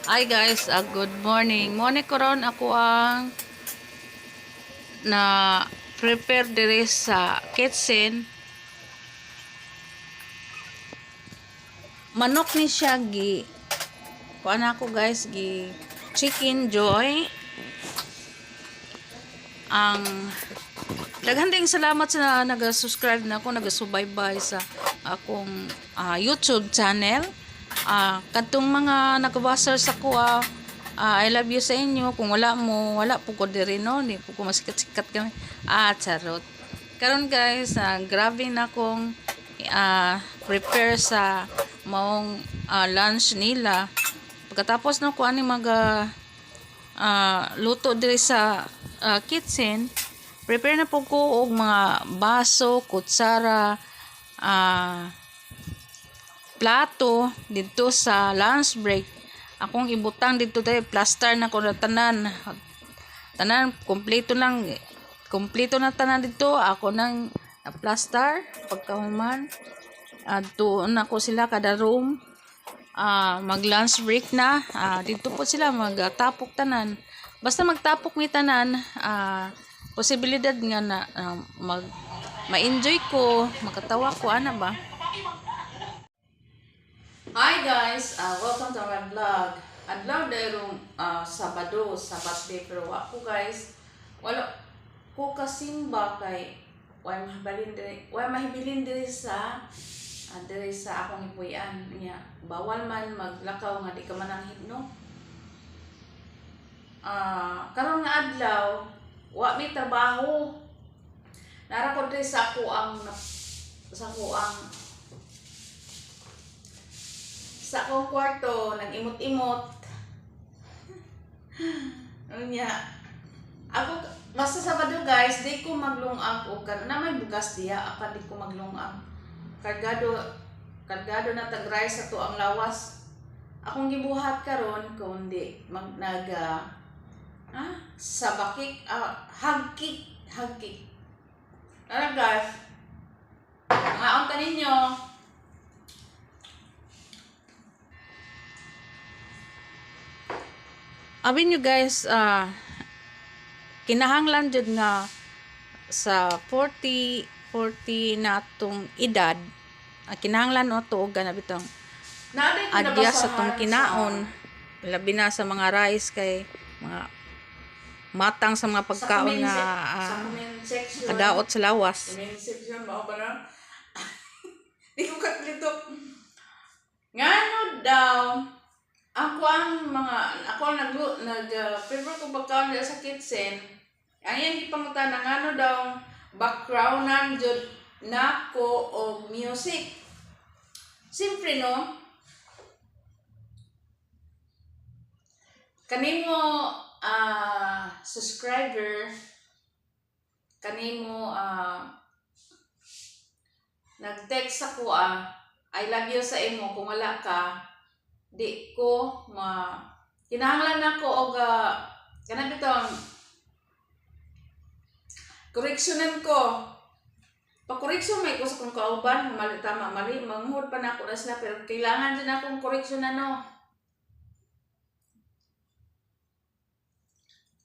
Hi guys, good morning. Morning karon ako ang na prepare diri sa kitchen. Manok ni siya gi. Kuan ako guys gi chicken joy. Ang daghan ding salamat sa naga-subscribe na ako, naga-subaybay sa akong YouTube channel. Kadtong mga nag-watcher sa ko I love you sa inyo. Kung wala mo, wala po ko diri no, di po ko masikat-sikat kami. Charot. Karon guys, grabe na akong prepare sa maong lunch nila. Pagkatapos no ko ani luto diri sa kitchen, prepare na po ko og mga baso, kutsara, plato dito sa lunch break. Akong ibutang dito tayo, plaster na ko na tanan. Tanan, kompleto na tanan dito. Ako nang plaster, pagkahuman. Doon ako sila kada room. Mag lunch break na. Dito po sila magtapok tanan. Basta magtapok mi tanan, posibilidad nga na ma-enjoy ko, makatawa ko, ana ba? Hi guys, welcome to my vlog. Adlaw dayong Sabado, Sabat day, pero ako guys, wala ko kasimba kay way mahibilin diri sa akong ipuyan niya. Bawal man maglakaw nga di ka mananghid no. Karon nga adlaw, wa may trabaho. Nara ko diri sa ako ang kwarto, nag-imot-imot. Unya. Ako, basta Sabado guys, di ko maglungag o na may bugas diya, apa di ko maglungag. Kargado na tag-rice sa to ang lawas. Akong gibuhat karon kundi sabakik, hagkik. Ano guys? Ngaon ta ninyo. Abin nyo guys, kinahanglan jud nga sa 40 na tong edad, kinahanglan o to og bitong adya sa tong kinaon, labi na sa mga rice kay mga matang sa mga pagkaon na kadaot sa lawas. Section mao ba na? Di ko katlito. Ngano daw ako nag-prepare ko pagkaon dito sa kitchen. Ayan ipangutan ng ano daw backgroundan jud nako og music. Siyempre no. Kanimo subscriber, kanimo nag-text ako I love you sa imo kung wala ka di ko kinahanglan nako og kanang bitong correctionan ko. Pa-correction may ko sa kung kauban, mali tama mali manghud pa nako na sila, pero kailangan din akong correctionan no.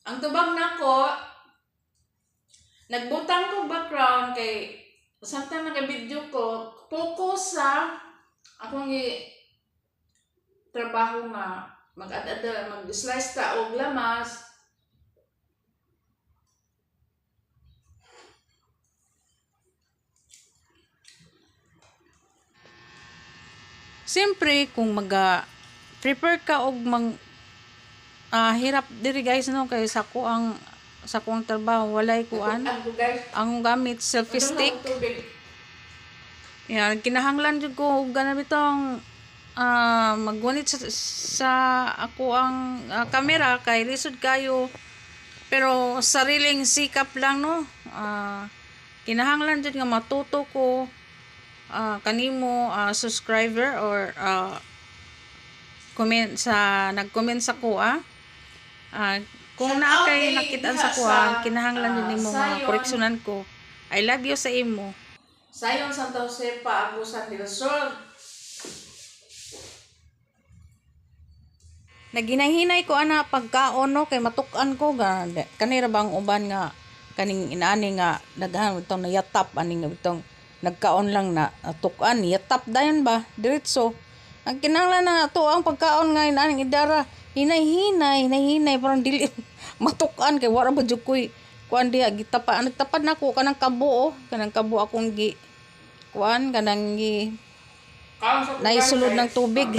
Ang tubag nako, nagbutang ko background kay samtang naka-video ko, focus sa akong trabaho nga mag-slice ta og lamas. Siyempre kung prepare ka og hirap diri guys no, kay sa kuang trabaho walay kuan ang gamit selfie stick. Yan, kinahanglan jud ko og bitong maggunit sa ako ang camera kay lisod kayo, pero sariling sikap lang no. Kinahanglan jud nga matuto ko kanimo subscriber or nag-comment sa kuha. Kung naa kay nakitaan sa kuha, kinahanglan jud nimo mga koreksyonan ko. I love you sa imo. Sayon Santa Josepa, Agusan del Sur. Naginahinay ko ana pagkaon no kay matukan ko kanira bang uban nga kaning inaani nga daghan itong nayatap ani nga itong nagkaon lang na tukan yatap dayon ba diretso ang kinahanglan na to ang pagkaon nga inaning idara hinay parang dili matukan kay wala ba jud koy kuan diha gitapa nagtapad nako kanang kabo akong gi kuan kanang gi naisulod ng tubig.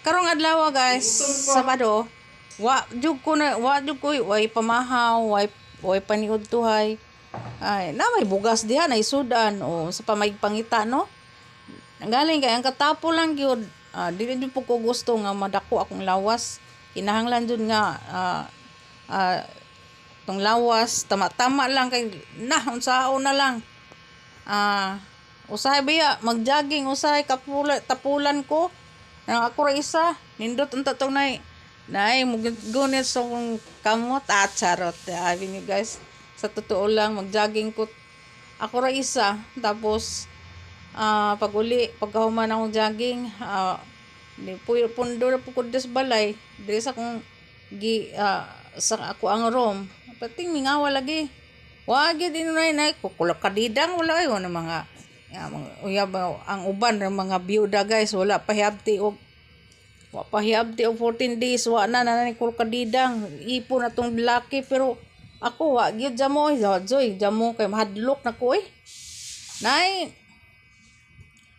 Karong adlaw guys, Sabado, wa jud ko way pamahaw, way paniud tuhay. Ay, na may bugas diha na isudan o sa pamagpangita no. Nanggaling kay ang katapo lang gyud. Dili jud po ko gusto nga madako akong lawas. Kinahanglan jud nga tong lawas tama-tama lang kay unsaon na lang. Usahay biya mag-jogging usahay tapulan ko nang ako ra isa nindot unta tong nay mugunit sa kong kamot charot sabi niyo guys sa totoo lang mag-jogging ko ako ra isa tapos pagkahuman akong jogging pundo na po ko des balay diri sa akong sa ako ang room pating mingawa lagi wag din na kukulak kadidang wala ayo na mga ang uban ng mga byuda guys wala pahiabti og 14 days wa na ni kadidang ipon atong laki pero ako wa gyud jamo joy jamo kay mahadlok na ko nay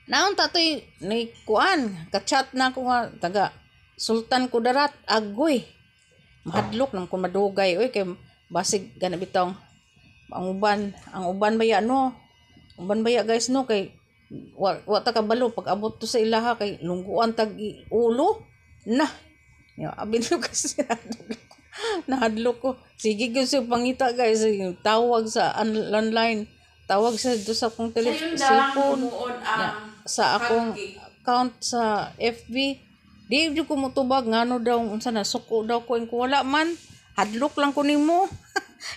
naon tatoy ni kuan ka-chat na ko nga taga Sultan Kudarat agoy mahadlok nang kun madugay kay basig kana bitong ang uban baya no uban baya guys no kay wa ta kabalo pag abot to sa ilaha kay lungguan tag ulo na abin ko kasi nahadlok ko sige gyud sa pangita guys tawag sa online tawag sa do sa akong cellphone sa akong account sa FB di jud ko motubag ngano daw unsa na suko daw ko wala man hadlok lang ko nimo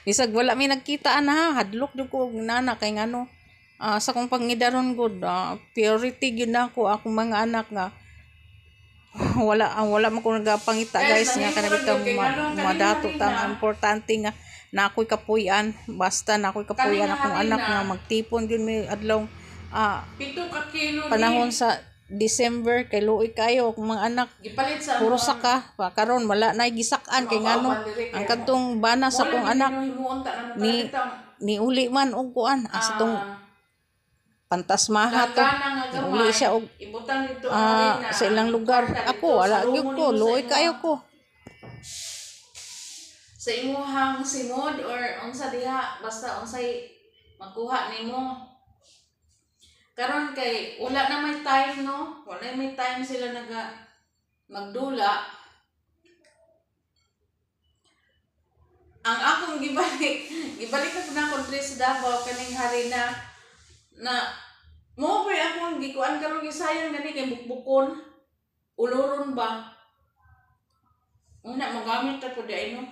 bisag wala mi nagkita ana hadlok jud ko nana kay ngano sa kong pangidaron gud priority gyud nako akong mga anak nga wala man ko nagapangita guys nga kanang bitang madato tang importante nga nakoy kapuy-an basta nakoy kapuy-an akong anak nga magtipon gyud mi adlaw 7 ka kilo panahon sa December kay luoy kayo akong mga anak gipalit sa puro saka karon wala nay gisak-an kay ngano ang kadtong bana sa akong anak ni uli man og kuan sa tong pantasmaha to uli siya og sa ilang lugar ako wala gyud ko luoy kayo ko sa imuhang simod or unsa diha basta unsay makuha nimo karon kay wala na may time no wala may time sila magdula ang akong gibalik na ko diri sa Davao kaning hari na mo pa akong gikuan karon gisayang gani kay bukbukon uluron ba una magamit ta pud ay no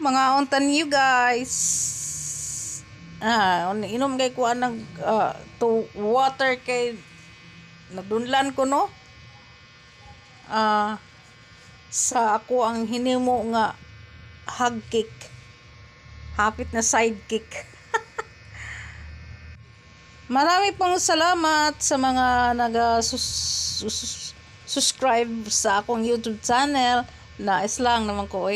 mga untan you guys inom kay kuan ng to water kay nadunlan ko no sa ako ang hinimo nga hug kick hapit na sidekick marami pong salamat sa mga subscribe sa akong YouTube channel na islang naman ko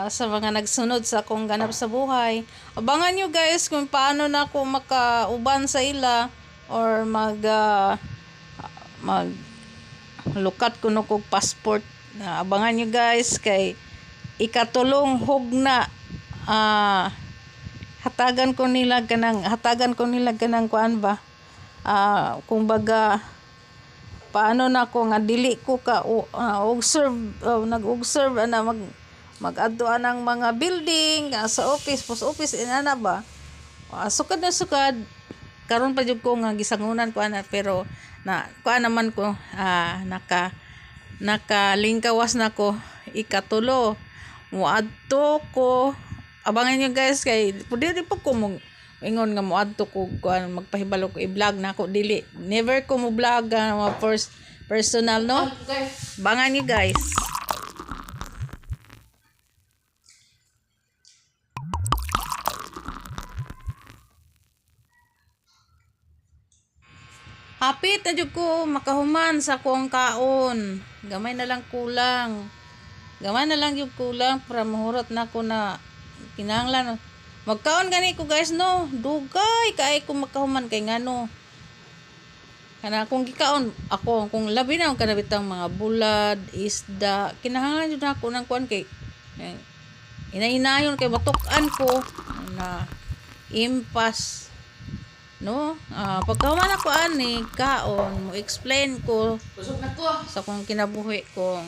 sa mga nagsunod sa akong ganap sa buhay. Abangan nyo guys kung paano na ako makauban sa ila or lukat ko no kog passport. Abangan nyo guys kay ikatulong hugna hatagan ko nila kanang kuan ba kung baga paano na ako nga dili ko ka nag-observe mag-adtuan ng mga building sa office, post office inana ba. Sukad na sukad karon pa jud ko nga gisangunan ko ana, pero na kuan naman ko nakalingkawas na ko ikatulo. Muadto ko, abangan nyo guys kay pwede di pa ko ingon nga muadto ko kuan magpahibalo ko i-vlog na ako dili. Never ko mo vlog mga first personal no. Okay. Abangan nyo guys. Hapit na jud ko makahuman sa kuang kaon. Gamay na lang kulang. Gamay na lang yung kulang para mahurot na ko na kinahanglan. Magkaon gani ko guys no. Dugay kay ko makahuman kay ngano. Kana akong gikaon ako kung labi na akong kanabitang mga bulad, isda, kinahanglan jud ako nang kuan kay inainayon kay batukan ko na impas no. Pagkahuman ako ani kaon mo explain ko Busog na ko. sa kung kinabuhi kong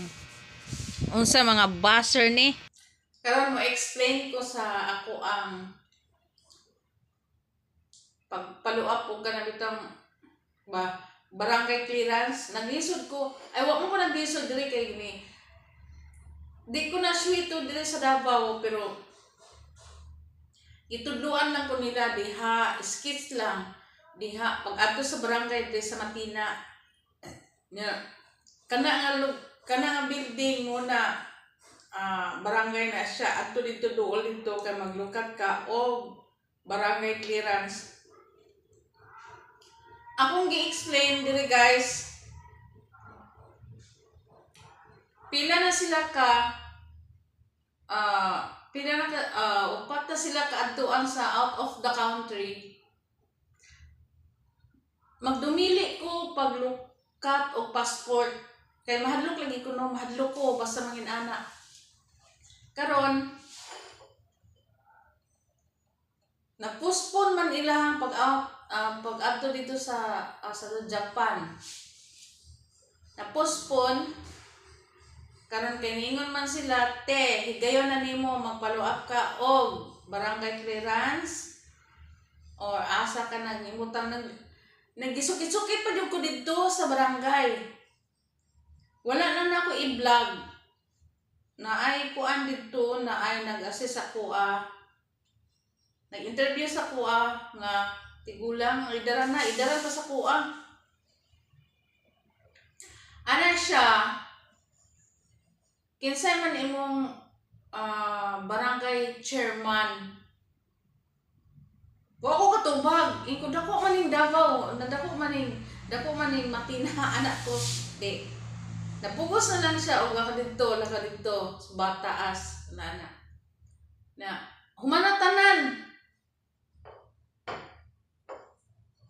unsa mga buzzer ni. Karon mo explain ko sa ako ang pagpaluap og kanabitang barangay clearance. Naglisod ko. Ay wa mo ko naglisod diri kay ni. Di ko na swito diri sa Davao pero itudluan lang ko nila diha, skits lang. Diha pag adto sa barangay diri sa Matina. Kana nga building muna barangay na siya adto dito duol dito kay maglukat ka og barangay clearance. Akong gi-explain diri guys. Pila na sila ka upat na sila kaadtuan sa out of the country. Magdumili ko paglukat o passport kay mahadlok lagi ko no, mahadlok ko basta mangin ana. Karon na-postpone man ilang pag-adto dito sa Japan. Na-postpone karon kay niingon man sila, te, higayon na nimo magpaluap ka og barangay clearance or asa ka nang imutang nagisukit-sukit pa jud ko didto sa barangay. Wala na nako i-vlog. Na ay kuan didto, na ay nag-assist ako nag-interview sa kuha nga tigulang idaran pa sa kuha. Ana siya kinsay man imong barangay chairman. Wa ko katubag, ingko dako man ning Davao, dako man ning Matina anak ko. Di. Napugos na lang siya og laka dito sa bataas na humana tanan.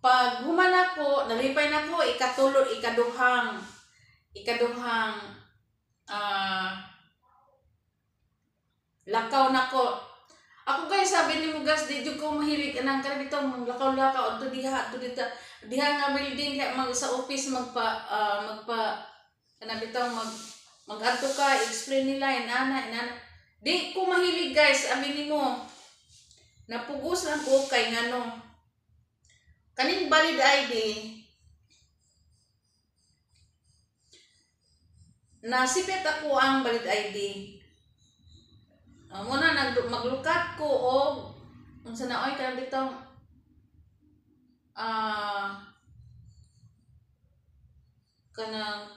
Pag humana ko, nalipay na ko ikaduhang lakaw na ko. Ako guys, sabi ni mo guys, di jud ko mahilig anang kanabito mong lakaw-lakaw adto diha nga building kay sa office magpa kanabito mag-adto ka, explain nila inana. Di ko mahilig guys, sabi ni mo. Napugos lang ko kay ngano. Kaning valid ID nasipit ako ang valid ID. Muna maglukat ko og unsa na oy kanang bitong kanang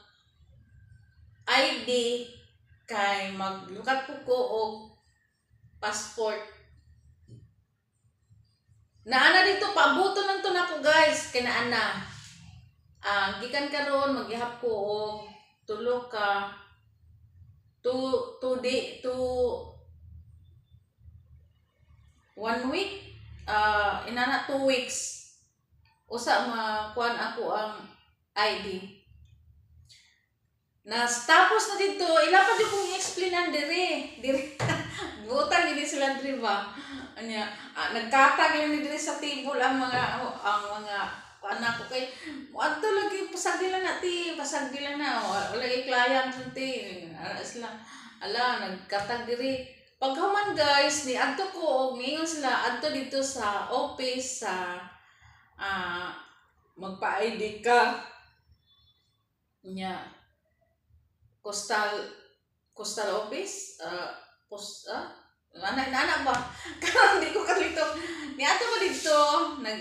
ID kay maglukat ko og passport. Naana dito paabuton lang to nako guys kay naana. Gikan karon maghihap ko og tulo ka 1 week inana 2 weeks usa makuan ako ang ID na tapos na dito ilapad yung kong i-explainan dire butan gini sila dire ba anya nagkatag lang dire sa table ang mga anak ko kay adto lagi pasagdilan na wala kay client ti sila Ala, nagkatag diri. Paghuman guys, ni adto ko og niingon sila adto dito sa office sa ah magpa-ID ka nya coastal office post ana ba karon di ko kalito ni ato ba dito nag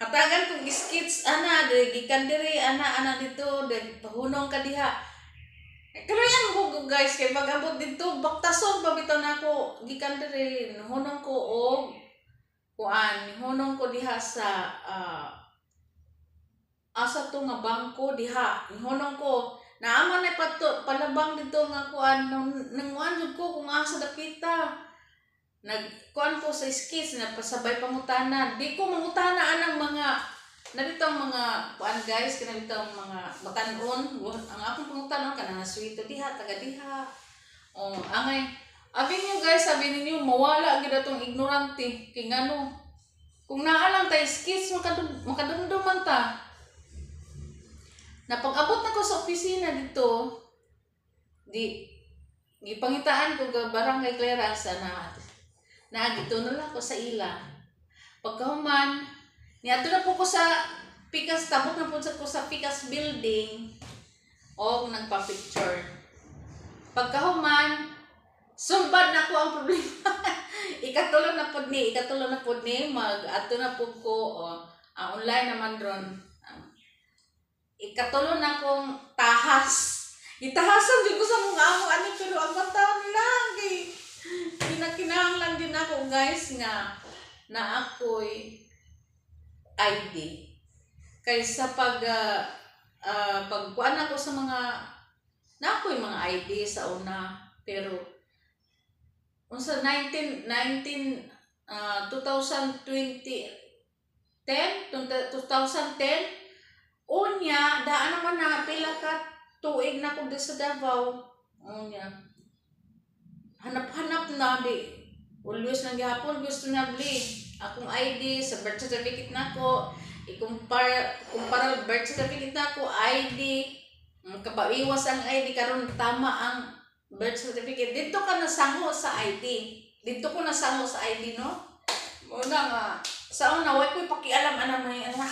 hatagan kong skits ana diri gikan diri ana dito diri pahunong ka diha. Pero yan mo guys kay pag-abot dito baktason pabitaw nako gikan diri hunong ko og hunong ko diha sa asa to nga bangko diha hunong ko naaman na palabang dito nga kuan nang jud ko kung asa dakita nagkuan ko sa skis na pasabay pangutana di ko mangutana anang mga narito ang mga kuan guys kanabito ang mga batanon ang akong pangutana kana sweeto diha taga diha angay abi niyo guys sabi ninyo mawala gid atong ignorante kay ngano kung naa lang tay skis makadumduman ta na pag-abot na ko sa opisina dito, gipangitaan ko ga barangay clearance na dito na lang ko sa ila. Pagkahuman, niadto na po ko sa Pikas, tabok na po ko sa Pikas building o nagpa-picture. Pagkahuman, sumbad na ko ang problema. ikatulo na po ni, mag-ato na po ko, online naman ron. Ikatulo na kong tahas. Itahasan din ko sa mga amo pero ang mata nila kinakinahanglan din ako guys nga na ako'y ID. Kaysa pagkuan ako sa mga na ako'y mga ID sa una pero unsa 2020 2010 unya daan naman na pila ka tuig na ko sa Davao unya hanap-hanap na di always nang gihapon gusto na bli akong ID sa birth certificate nako ikumpara birth certificate nako ID kabaiwas ang ID karon tama ang birth certificate dito ka nasango sa ID dito ko nasango sa ID no muna nga sa una way ko'y pakialam may wala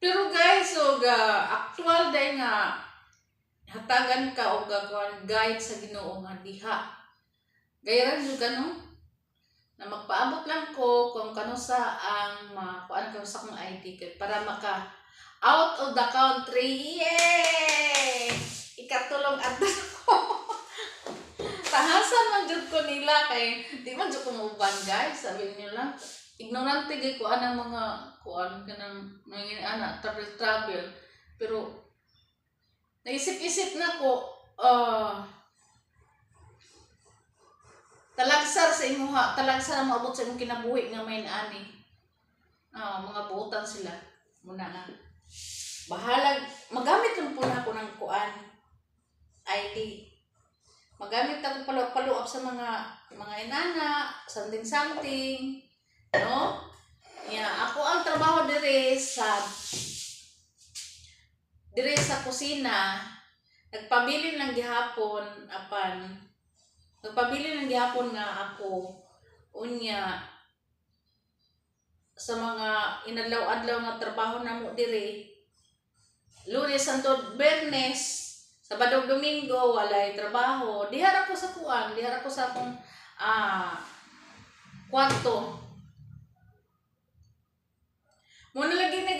pero guys actual day nga hatagan ka og guide sa Ginoo nga diha gayran jud no na magpaabot lang ko kung kano sa ang kuan ka sa akong ID kay para maka out of the country yay ikatulong at tahasan man jud ko nila kay di man jud ko mauban guys sabi niyo lang ignorante gay ko anang mga kuan kanang mga travel pero naisip-isip na ko talagsar sa imuha talagsar maabot sa imong kinabuhi nga may ani mga buotan sila muna nga bahala magamit lang po na ako ng kuan ID magamit ako follow up sa mga inana, something, no? Ako ang trabaho dire sa kusina. Nagpabili ng gihapon nga ako unya sa mga inadlaw-adlaw nga trabaho namo dire. Lunes hangtod Biyernes Sabado Domingo walay trabaho. Dihara ko sa akong kwarto. Muna lagi na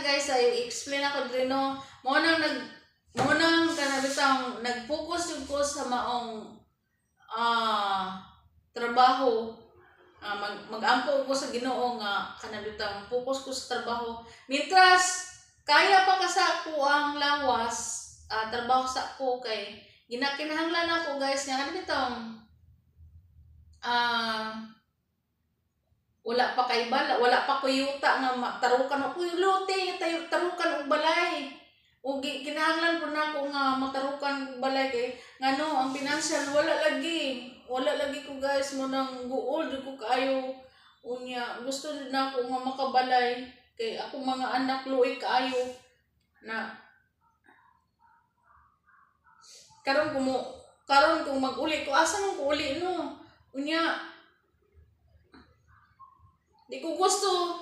guys ay explain ako diri no. Munang kanabitang nag-focus yung ko sa maong trabaho. Mag-ampo ko sa Ginoo nga kanabitang focus ko sa trabaho. Mitras kaya pa ka sa ako ang lawas trabaho sa ako kay ginakinahanglan ako guys nga ano bitong wala pa kay bala wala pa ko yuta nga tarukan ako luti tarukan og balay ug kinahanglan po nako nga matarukan og balay kay ngano ang financial wala lagi ko guys mo nang guol jud ko kaayo unya gusto jud nako nga makabalay kay ako mga anak luoy kaayo na karon kung mag-uli ko asa man ko uli no. Unya di ko gusto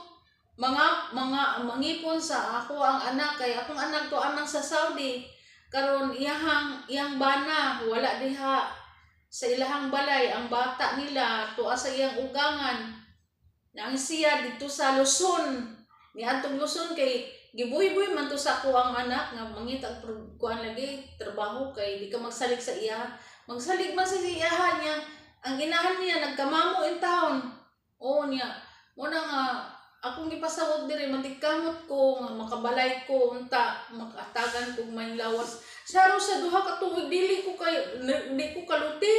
mga mangipon sa ako ang anak kay akong anak to anak sa Saudi karon iyang bana wala diha sa ilahang balay ang bata nila tuwa sa iyang ugangan na ang siya dito sa Luzon ni atong Luzon kay gibuhi-buhi man to sa ako ang anak nga mangita kuan lagi trabaho kay di ka magsalig sa iya magsalig man sa iya niya ang inahan niya nagkamamo in town o niya mo na nga akong gipasawag diri mantikamot ko nga makabalay ko unta makatagan kog may lawas saro sa duha ka tuig dili ko kaluti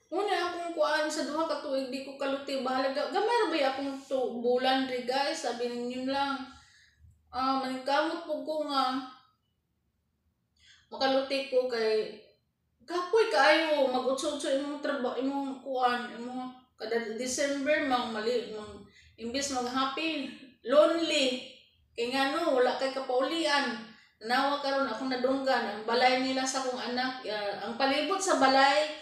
una akong kuan sa duha ka tuig di ko kaluti bahala gamay ra ba akong bulan ri guys sabi ninyo lang maningkamot po ko nga makaluti ko kay kapoy kaayo mag-utso-utso imong trabaho imong kuan imong kada December imbis mag-happy, lonely. Kaya nga no, wala kay kapaulian. Nawa karon akong nadunggan ang balay nila sa akong anak, ang palibot sa balay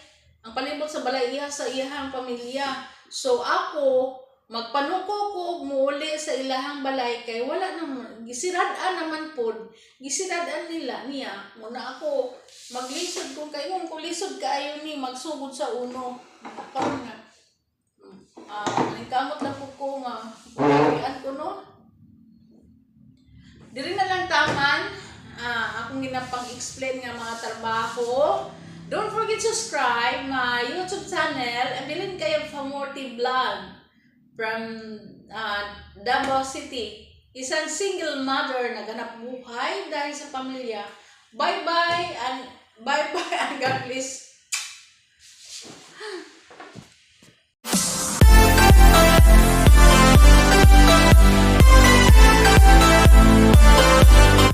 iha sa iyahang pamilya. So ako magpanuko ko muuli sa ilahang balay kay wala naman gisirad-an naman pod. Gisirad-an niya. Muna ako maglisod kung kayo kung lisod kaayo ni magsugod sa uno. Karon nga nagkamot na po ko nga pagkakaian ko no diri na lang taman akong ginapang explain nga mga trabaho. Don't forget to subscribe my YouTube channel and bilhin kayo Famorti Vlog from Davao City. Isang single mother na ganap buhay dahil sa pamilya. Bye bye and God bless